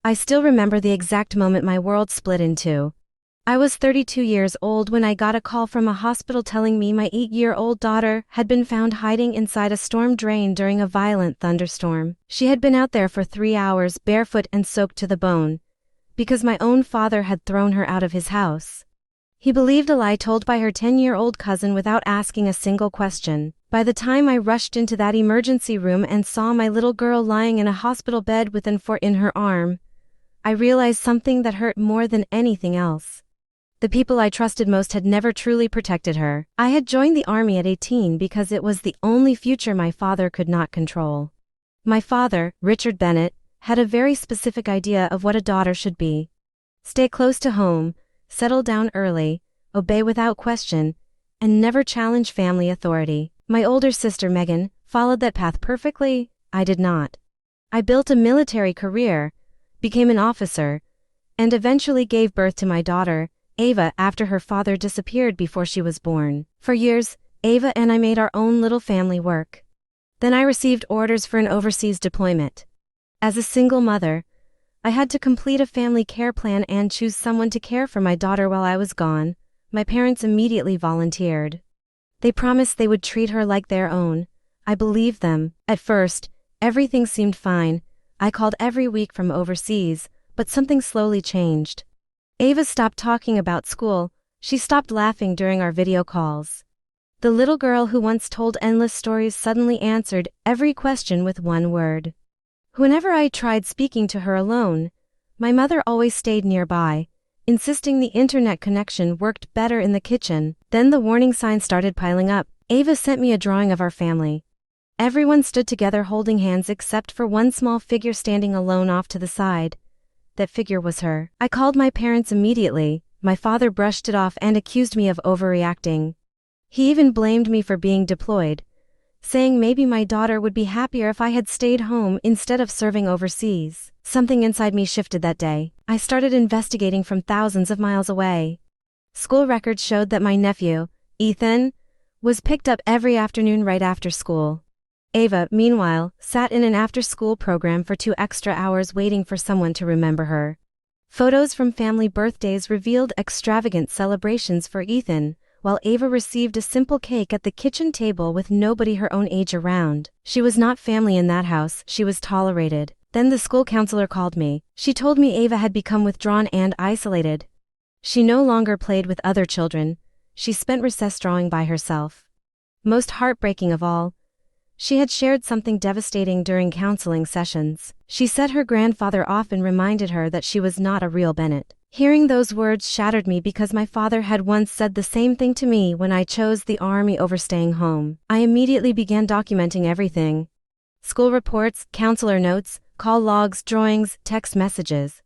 I still remember the exact moment my world split in two. I was 32 years old when I got a call from a hospital telling me my 8-year-old daughter had been found hiding inside a storm drain during a violent thunderstorm. She had been out there for 3 hours barefoot and soaked to the bone, because my own father had thrown her out of his house. He believed a lie told by her 10-year-old cousin without asking a single question. By the time I rushed into that emergency room and saw my little girl lying in a hospital bed with an foot in her arm, I realized something that hurt more than anything else. The people I trusted most had never truly protected her. I had joined the army at 18 because it was the only future my father could not control. My father, Richard Bennett, had a very specific idea of what a daughter should be. Stay close to home, settle down early, obey without question, and never challenge family authority. My older sister Megan followed that path perfectly. I did not. I built a military career, became an officer, and eventually gave birth to my daughter, Ava, after her father disappeared before she was born. For years, Ava and I made our own little family work. Then I received orders for an overseas deployment. As a single mother, I had to complete a family care plan and choose someone to care for my daughter while I was gone. My parents immediately volunteered. They promised they would treat her like their own. I believed them. At first, everything seemed fine. I called every week from overseas, but something slowly changed. Ava stopped talking about school. She stopped laughing during our video calls. The little girl who once told endless stories suddenly answered every question with one word. Whenever I tried speaking to her alone, my mother always stayed nearby, insisting the internet connection worked better in the kitchen. Then the warning signs started piling up. Ava sent me a drawing of our family. Everyone stood together holding hands except for one small figure standing alone off to the side. That figure was her. I called my parents immediately. My father brushed it off and accused me of overreacting. He even blamed me for being deployed, saying maybe my daughter would be happier if I had stayed home instead of serving overseas. Something inside me shifted that day. I started investigating from thousands of miles away. School records showed that my nephew, Ethan, was picked up every afternoon right after school. Ava, meanwhile, sat in an after-school program for 2 extra hours waiting for someone to remember her. Photos from family birthdays revealed extravagant celebrations for Ethan, while Ava received a simple cake at the kitchen table with nobody her own age around. She was not family in that house, she was tolerated. Then the school counselor called me. She told me Ava had become withdrawn and isolated. She no longer played with other children. She spent recess drawing by herself. Most heartbreaking of all, she had shared something devastating during counseling sessions. She said her grandfather often reminded her that she was not a real Bennett. Hearing those words shattered me because my father had once said the same thing to me when I chose the army over staying home. I immediately began documenting everything. School reports, counselor notes, call logs, drawings, text messages.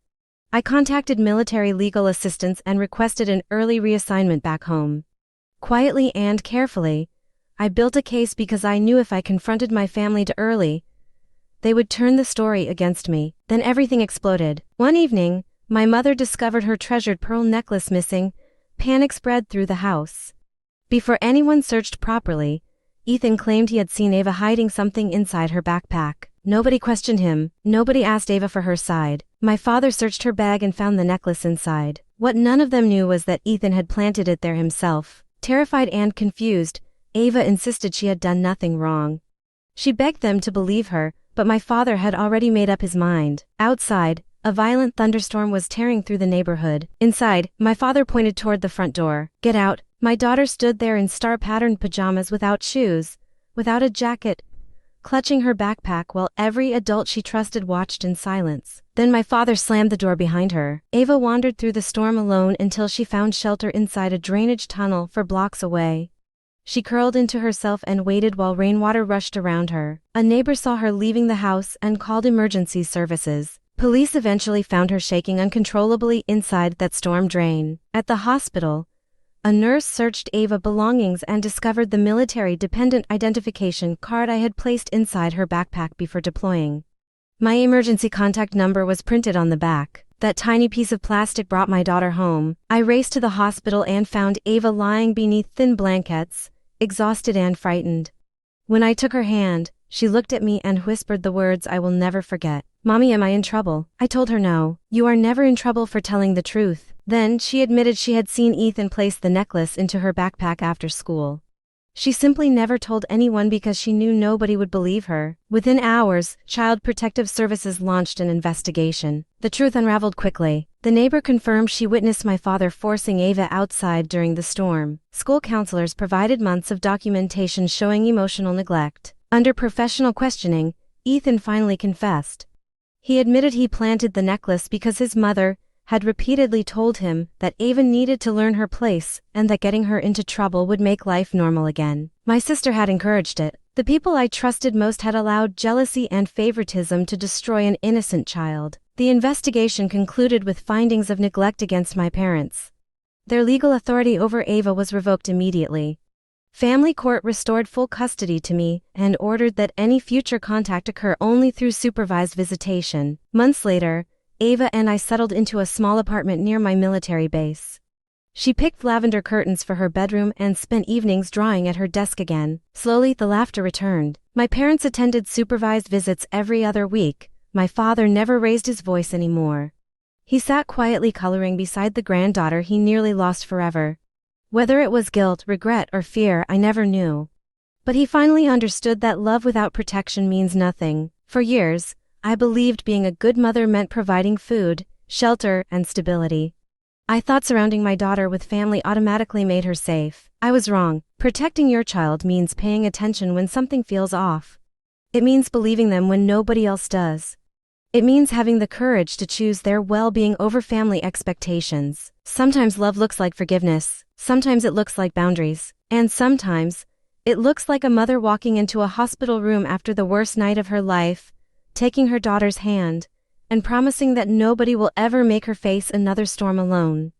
I contacted military legal assistance and requested an early reassignment back home. Quietly and carefully, I built a case because I knew if I confronted my family too early, they would turn the story against me. Then everything exploded. One evening, my mother discovered her treasured pearl necklace missing. Panic spread through the house. Before anyone searched properly, Ethan claimed he had seen Ava hiding something inside her backpack. Nobody questioned him. Nobody asked Ava for her side. My father searched her bag and found the necklace inside. What none of them knew was that Ethan had planted it there himself. Terrified and confused, Ava insisted she had done nothing wrong. She begged them to believe her, but my father had already made up his mind. Outside, a violent thunderstorm was tearing through the neighborhood. Inside, my father pointed toward the front door. "Get out." My daughter stood there in star-patterned pajamas without shoes, without a jacket, clutching her backpack while every adult she trusted watched in silence. Then my father slammed the door behind her. Ava wandered through the storm alone until she found shelter inside a drainage tunnel for blocks away. She curled into herself and waited while rainwater rushed around her. A neighbor saw her leaving the house and called emergency services. Police eventually found her shaking uncontrollably inside that storm drain. At the hospital, a nurse searched Ava's belongings and discovered the military dependent identification card I had placed inside her backpack before deploying. My emergency contact number was printed on the back. That tiny piece of plastic brought my daughter home. I raced to the hospital and found Ava lying beneath thin blankets, exhausted and frightened. When I took her hand, she looked at me and whispered the words I will never forget. "Mommy, am I in trouble?" I told her no. "You are never in trouble for telling the truth." Then she admitted she had seen Ethan place the necklace into her backpack after school. She simply never told anyone because she knew nobody would believe her. Within hours, Child Protective Services launched an investigation. The truth unraveled quickly. The neighbor confirmed she witnessed my father forcing Ava outside during the storm. School counselors provided months of documentation showing emotional neglect. Under professional questioning, Ethan finally confessed. He admitted he planted the necklace because his mother had repeatedly told him that Ava needed to learn her place and that getting her into trouble would make life normal again. My sister had encouraged it. The people I trusted most had allowed jealousy and favoritism to destroy an innocent child. The investigation concluded with findings of neglect against my parents. Their legal authority over Ava was revoked immediately. Family court restored full custody to me and ordered that any future contact occur only through supervised visitation. Months later, Ava and I settled into a small apartment near my military base. She picked lavender curtains for her bedroom and spent evenings drawing at her desk again. Slowly, the laughter returned. My parents attended supervised visits every other week. My father never raised his voice anymore. He sat quietly coloring beside the granddaughter he nearly lost forever. Whether it was guilt, regret, or fear, I never knew. But he finally understood that love without protection means nothing. For years, I believed being a good mother meant providing food, shelter, and stability. I thought surrounding my daughter with family automatically made her safe. I was wrong. Protecting your child means paying attention when something feels off. It means believing them when nobody else does. It means having the courage to choose their well-being over family expectations. Sometimes love looks like forgiveness, sometimes it looks like boundaries, and sometimes it looks like a mother walking into a hospital room after the worst night of her life, taking her daughter's hand, and promising that nobody will ever make her face another storm alone.